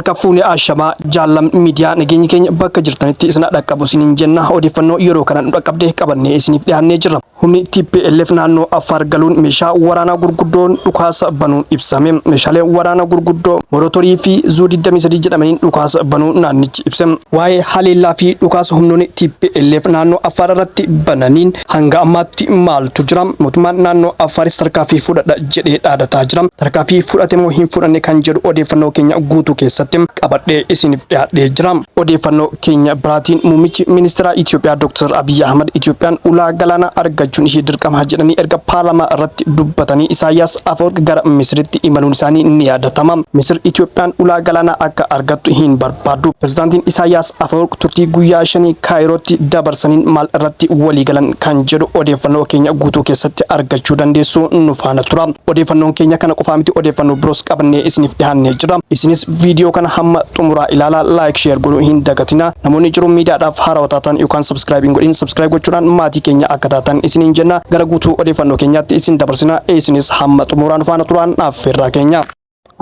harka fuuni ashama jaallam miidiyaa nageenyi keenya bakka jirtanitti isna dhaqqabu isiniin jenna odeeffannoo yeroo kana dhaqqabdee qabannee isiniif dhiyaannee jirra. Humni TPLF naannoo Affaar galuun meeshaa waraanaa gurguddoon dhukaasa banuun ibsame. Meeshaaleen waraanaa gurguddoo Morootorii fi Zuu-23 jedhamaniin dhukaasa banuun naannichi ibsame. Waa'ee haleellaa fi dhukaasa humnoonni TPLF naannoo Affaar irratti bananiin hanga ammaatti maaltu jira? Mootummaan naannoo Affaaris tarkaanfii fudhadha jedhee dhaadataa jira. Tarkaanfii fudhate moo hin fudhanne kan jedhu odeeffannoo keenya guutuu keessatti qabadhee isiniif dhiyaadhee jira. Odeeffannoo keenya biraatiin muummichi ministeera Itoophiyaa Dr. Abiy Ahmed Itoophiyaan ulaa galaanaa argachuun ishee dirqama jedhanii erga paarlaamaa irratti dubbatanii Isaayyaas Afeworqi gara Misiritti imaluun isaanii ni yaadatama. Misir Itoophiyaan ulaa galaanaa akka argattu hin barbaadu. Pirezidaantiin Isaayyaas Afeworqi turtii guyyaa 5 Kaayirootti dabarsaniin maal irratti walii galan kan jedhu odeeffannoo keenya guutuu keessatti argachuu dandeessu nu faana tura. Odeeffannoon keenya kana qofaa miti odeeffannoo biroos qabannee isiniif dhiyaannee jira. Isinis viidiyoo kana hamma xumuraa ilaalaa like share godhuu hin dagatina. Namoonni jiru miidiyaadhaaf haarawaa taatan yookaan subscribe godhin subscribe gochuudhaan maatii keenya akka taatan isiniin jenna. Gara guutuu odeeffannoo keenyaatti isin dabarsina. Isinis hamma xumuraan faana turaan affeerraa keenya.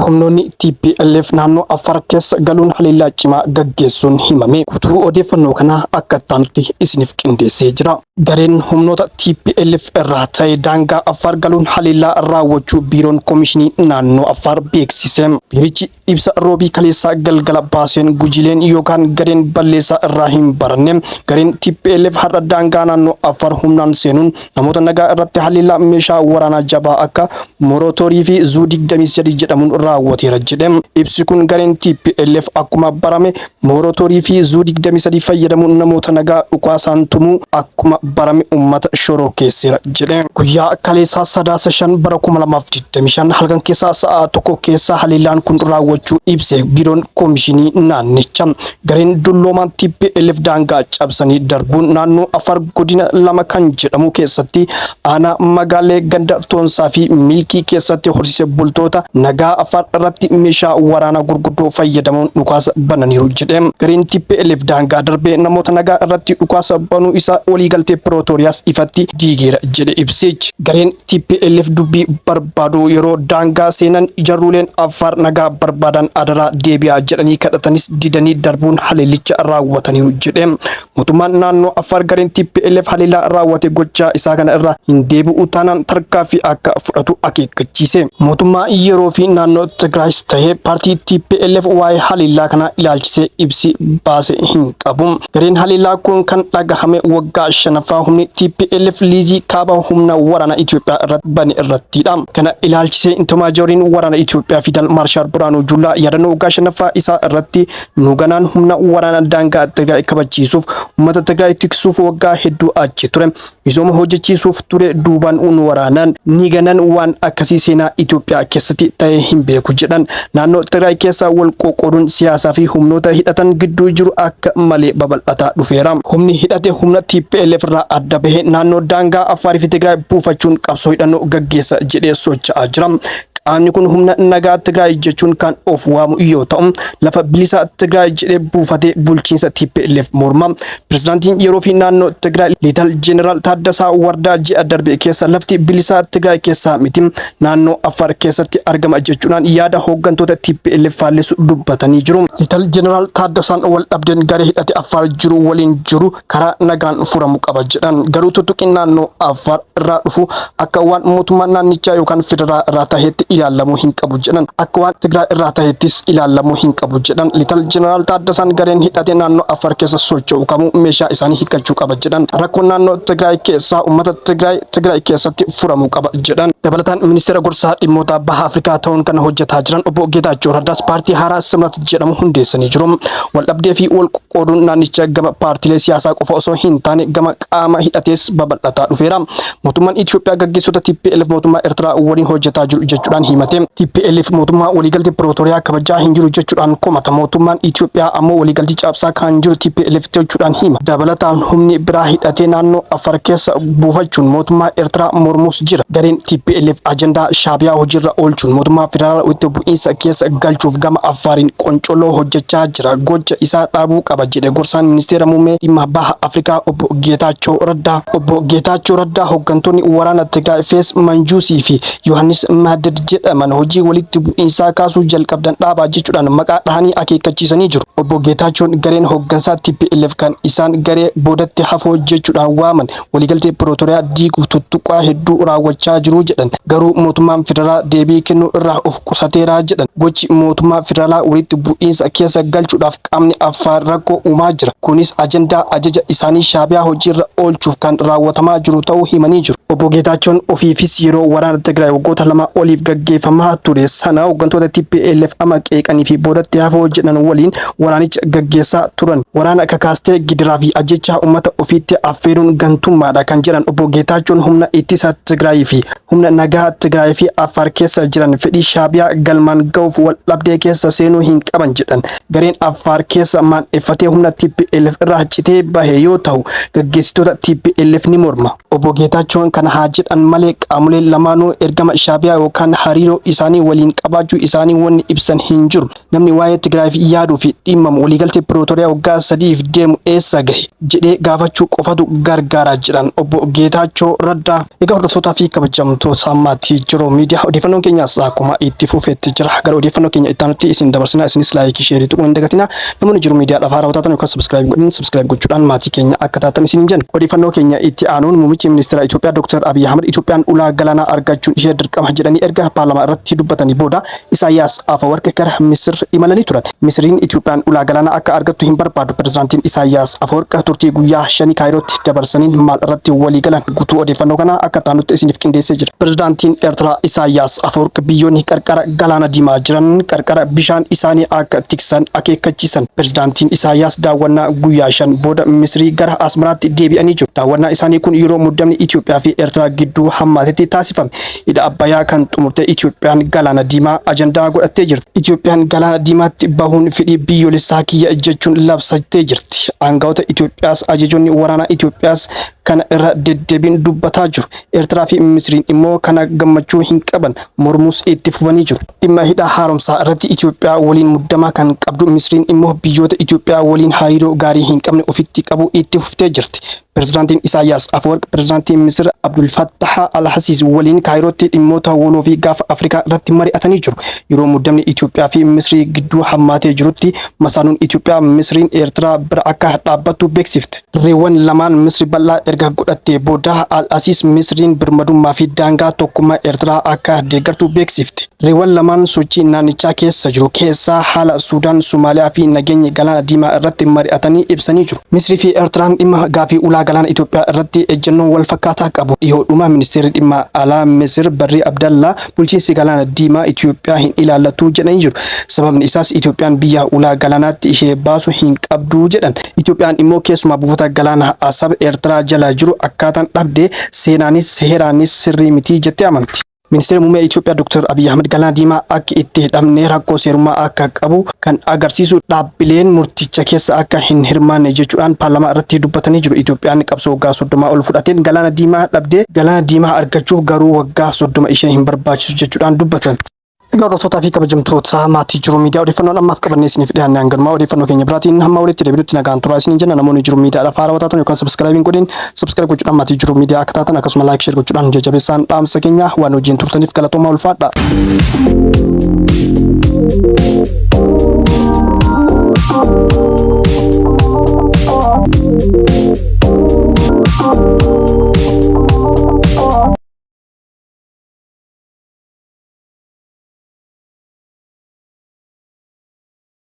Humnoonni TPLF naannoo Affaar keessa galuun haleellaa cimaa gaggeessuun himame. Guutuu odeeffannoo kana akka taanutti isiniif qindeessee jira. Gareen humnoota TPLF irraa ta'e daangaa Affaar galuun haleellaa raawwachuu biiroon koomishinii naannoo Affaar beeksise. Biirichi ibsa roobii kaleessaa galgala baaseen gujileen yookaan gareen balleessaa irraa hin baranne. Gareen TPLF har'a daangaa naannoo Affaar humnaan seenuun namoota nagaa irratti haleellaa meeshaa waraanaa jabaa akka Morootorii fi Zuu-23 jedhamuun raawwateera jedhame. Ibsi kun gareen TPLF akkuma barame Morootorii fi Zuu-23 fayyadamuun namoota nagaa dhukaasaan tumuu akkuma barame ummata shororkeesseera jedhame. Guyyaa kaleessaa sadaasa 5 bara 2025 halkan keessaa sa'a tokko keessa haleellaan kun raawwachuu ibse biiroon koomishinii naannicha. Gareen dulloomaan TPLF daangaa cabsanii darbuun naannoo Affaar godina 2 kan jedhamu keessatti aanaa magaalee ganda Toonsaa fi Milkii keessatti horsiise bultoota nagaa Affaar irratti meeshaa waraanaa gurguddoo fayyadamuun dhukaasa bananiiru jedhame. Gareen TPLF daangaa darbee namoota nagaa irratti dhukaasa banuu isaa waliigaltee Pirootooriyaas ifatti diigeera jedhe ibsichi. Gareen TPLF dubbii barbaadu yeroo daangaa seenan jarruuleen Affaar nagaa barbaadan adaraa deebi'aa jedhanii kadhatanis didanii darbuun haleellicha raawwataniiru jedhame. Mootummaan naannoo Affaar gareen TPLF haleellaa raawwate gochaa isaa kana irraa hin deebi'u taanaan tarkaanfii akka fudhatu akeekkachiise. Mootummaa yeroo fi naannoo Tigraayis ta'ee paartii TPLF waa'ee haleellaa kana ilaalchisee ibsi baase hin qabu. Gareen haleellaa kun kan dhagahame waggaa 5ffaa humni TPLF liizii kaaba humna waraana Itoophiyaa irratti bane irrattidha. Kana ilaalchisee intomaajoriin waraana Itoophiyaa Fidal Maarshaal Biraanuu Juulaa yaadannoo waggaa 5ffaa isaa irratti nuuganaan humna waraana daangaa Tigraay kabachiisuuf uummata Tigraay tiksuuf waggaa hedduu achi ture. Misooma hojjechiisuuf ture duubaan waraanaan ni ganan waan akkasii seenaa Itoophiyaa keessatti ta'ee hin beeku jedhan. Naannoo Tigraay keessa wal qoqqooduun siyaasaa fi humnoota hidhatan gidduu jiru akka malee babal'ataa dhufeera. Humni hidhate humna TPLF irraa adda bahee naannoo daangaa Affaarii fi Tigraay buufachuun qabsoo hidhannoo gaggeessa jedhee socho'aa jira. Qaamni kun humna nagaa Tigraay jechuun kan of waamu yoo ta'u lafa bilisa Tigraay jedhee buufatee bulchiinsa TPLF morma. Pirezidaantiin yeroo fi naannoo Tigraay Liital Jeneraal Taaddasaa Wardaa ji'a darbe keessa lafti bilisa Tigraay keessaa miti naannoo Affaar keessatti argama jechuudhaan yaada hooggantoota TPLF faalleessu dubbatanii jiru. Liital Jeneraal Taaddasaan wal dhabdeen garee hidhate Affaar jiru waliin jiru karaa nagaan furamuu qaba jedhan. Garuu tuttuqiin naannoo Affaar irraa dhufu akka waan mootummaa naannichaa yookaan federaalaa irraa ta'etti ilaalamuu hin qabu jedhan. Akka waan Tigraay irraa ta'ettis ilaalamuu hin qabu jedhan. Liital Jeneraal Taaddasaan gareen hidhate naannoo Affaar keessa socho'u kamuu meeshaa isaanii hiikkachuu qaba jedhan. Rakkoon naannoo Tigraay keessaa uummata Tigraay keessatti furamuu qaba jedhan. Dabalataan ministeera gorsaa dhimmoota baha Afrikaa ta'uun kan hojjetaa jiran obbo Geetaachoo Raddaas paartii haaraa Simrat jedhamu hundeessanii jiru. Wal dhabdee fi wal qoqqooduun naannicha gama paartiilee siyaasaa qofa osoo hin taane gama qaama hidhatees babal'ataa dhufeera. Mootummaan Itoophiyaa gaggeessota TPLF mootummaa Eertiraa waliin hojjetaa jiru jechuudhaan himate. TPLF mootummaa waliigaltee Pirootooriyaa kabajaa hin jiru jechuudhaan komata. Mootummaan Itoophiyaa ammoo waliigaltee cabsaa kan jiru TPLF jechuudhaan hima. Dabalataan humni biraa hidhatee naannoo Affaar keessa buufachuun mootummaa Eertiraa mormuus jira. Gareen TPLF ajandaa Shaabiyaa hojiirra oolchuun mootummaa federaalaa walitti bu'iinsa keessa galchuuf gama Affaariin qoncoloo hojjechaa jira. Gocha isaa dhaabuu qaba jedhe gorsaan ministeera muummee dhimma baha Afrikaa obbo Geetaachoo Raddaa. Obbo Geetaachoo Raddaa hooggantoonni waraana Tigraay Fees Manjuusii fi Yohaannis Maadad jedhaman hojii walitti bu'iinsaa kaasuu jalqabdan dhaabaa jechuudhaan maqaa dhahanii akeekkachiisanii jiru. Obbo Geetaachoon gareen hooggansaa TPLF kan isaan garee boodatti hafoo jechuudhaan waaman waliigaltee Pirootoriyaa diiguuf tuttuqaa hedduu raawwachaa jiru jedhan. Garuu mootummaan federaalaa deebii kennuu irraa of qusateera jedhan. Gochi mootummaa federaalaa walitti bu'iinsa keessa galchuudhaaf qaamni Affaar rakkoo uumaa jira. Kunis ajandaa ajaja isaanii Shaabiyaa hojiirra oolchuuf kan raawwatamaa jiru ta'uu himanii jiru. Obbo Geetaachoon ofiifis yeroo waraana Tigraay waggoota lama oliif gaggeeffamaa ture sana hooggantoota TPLF ama qeeqanii fi boodatti hafoo jedhan waliin waraanicha gaggeessaa turan. Waraana kakaastee gidiraa fi ajjechaa uummata ofiitti affeeruun gantummaadha kan jedhan Obbo Geetaachoon humna ittisa Tigraay fi humna nagaa Tigraay fi Affaar keessa jiran fedhii Shaabiyaa galmaan ga'uuf wal dhabdee keessa seenuu hin qaban jedhan. Gareen Affaar keessa maandheeffatee humna TPLF irraa citee bahe yoo ta'u gaggeessitoota TPLF ni morma. Obbo Geetaachoon kana haa jedhan malee qaamoleen lamaanuu ergama Shaabiyaa yookaan hariiroo isaanii waliin qabaachuu isaanii wanni ibsan hin jiru. Namni waa'ee Tigraay fi yaaduu fi dhimmamu waliigaltee Pirootoriyaa waggaa 3f deemu eessa gahe jedhee gaafachuu qofatu gargaara jedhan Obbo Geetaachoo Raddaa. Egaa hordoftootaa fi kabajamtoota maatii Jiruu Miidiyaa odeeffannoon keenyas akkuma itti fufeetti jira. Gara odeeffannoo keenya itti aanutti isin dabarsinaa isinis laayikii sheerii tuquun hin dagatinaa. Namoonni Jiruu Miidiyaadhaaf haaraa taatan yookaan subscribe gochuudhaan maatii keenya akka taatan isin jenna. Odeeffannoo keenya itti aanuun muummichi ministeera Itoophiyaa Dr. Abiy Ahmed Itoophiyaan ulaa galaanaa argachuun ishee dirqama jedhanii erga paarlaamaa irratti dubbatanii booda Isaayyaas Afeworqi gara Misir imalanii turan. Misiriin Itoophiyaan ulaa galaanaa akka argattu hin barbaadu. Pirezidaantiin Isaayyaas Afeworqi turtii guyyaa 5 Kaayirootti dabarsaniin maal irratti walii galan guutuu odeeffannoo kana akka taanutti isiniif qindeessee jira. Pirezidaantiin Eertiraa Isaayyaas Afeworqi biyyoonni qarqara galaana diimaa jiran qarqara bishaan isaanii akka tiksan akeekkachiisan. Pirezidaantiin Isaayyaas daawwannaa guyyaa 5 booda Misirii gara Asmaraatti deebi'anii jiru. Daawwannaa isaanii kun yeroo muddamni Itoophiyaa fi Eertiraa gidduu hammaatetti taasifame. Hidha Abbayyaa kan xumurte Itoophiyaan galaana diimaa ajandaa godhattee jirti. Itoophiyaan galaana diimaatti bahuun fedhii biyyoolessaa kiyya jechuun labsattee jirti. Aangawoota Itoophiyaas ajajoonni waraanaa Itoophiyaas kana irra deddeebiin dubbataa jiru. Eertiraa fi Misiriin immoo kana gammachuu hin qaban mormuus itti fufanii jiru. Dhimma hidha haaromsaa irratti Itoophiyaa waliin muddamaa kan qabdu Misiriin immoo biyyoota Itoophiyaa waliin hariiroo gaarii hin qabne ofitti qabu itti fuftee jirti. Pirezidaantiin Isaayyaas Afeworqi pirezidaantii Misir Abdul Fattah al-Sisi waliin Kaayirootti dhimmoota waloo fi gaafa Afrikaa irratti mari'atanii jiru. Yeroo muddamni Itoophiyaa fi Misirii gidduu hammaatee jirutti masaanuun Itoophiyaa Misiriin Eertiraa bira akka dhaabbattu beeksifte. Reewwan lamaan Misiri bal'aa erga godhattee booda al-Sisi Misiriin birmadummaa fi daangaa tokkummaa Eertiraa akka deeggartu beeksifte. Reewwan lamaan sochii naannichaa keessa jiru keessaa haala Suudaan, Somaaliyaa fi nageenya galaana diimaa irratti mari'atanii ibsanii jiru. Misirii fi Eertiraan dhimma gaafii ulaa galaana Itoophiyaa irratti ejjennoo wal fakkaataa qabu. Dhiyoodhuma ministeerri dhimma alaa Misir Barrii Abdallaa bulchiinsi galaana diimaa Itoophiyaa hin ilaallatu jedhanii jiru. Sababni isaas Itoophiyaan biyya ulaa galaanaatti ishee baasu hin qabdu jedhan. Itoophiyaan immoo keessumaa buufata galaana Asab Eertiraa jala jiru akkaataan dhabdee seenaanis seeraanis sirrii miti jettee amanti. Ministeerri muummee Itoophiyaa Dr. Abiy Ahmed galaana diimaa akka itti hidhamnee rakkoo seerummaa akka qabu kan agarsiisu dhaabbileen murticha keessa akka hin hirmaanne jechuudhaan paarlaamaa irratti dubbatanii jiru. Itoophiyaan qabsoo waggaa 30 ol fudhateen galaana diimaa dhabdee galaana diimaa argachuuf garuu waggaa 30 ishee hin barbaachisu jechuudhaan dubbatan. Egaa hordoftoota fi kabajamtoota maatii Jiruu Miidiyaa odeeffannoon ammaaf qabannee isiniif dhiyaanne hanganumaa odeeffannoo keenya biraatiin hamma walitti deebinutti nagaan turaa isiniin jenna. Namoonni Jiruu Miidiyaadhaaf haaraa taatan yookaan subscribe godhin subscribe gochuudhaan maatii Jiruu Miidiyaa akka taatan akkasuma like share gochuudhaan jajjabeessaan dhaamsa keenya waan hojiin turtaniif galatoomaa ulfaadha.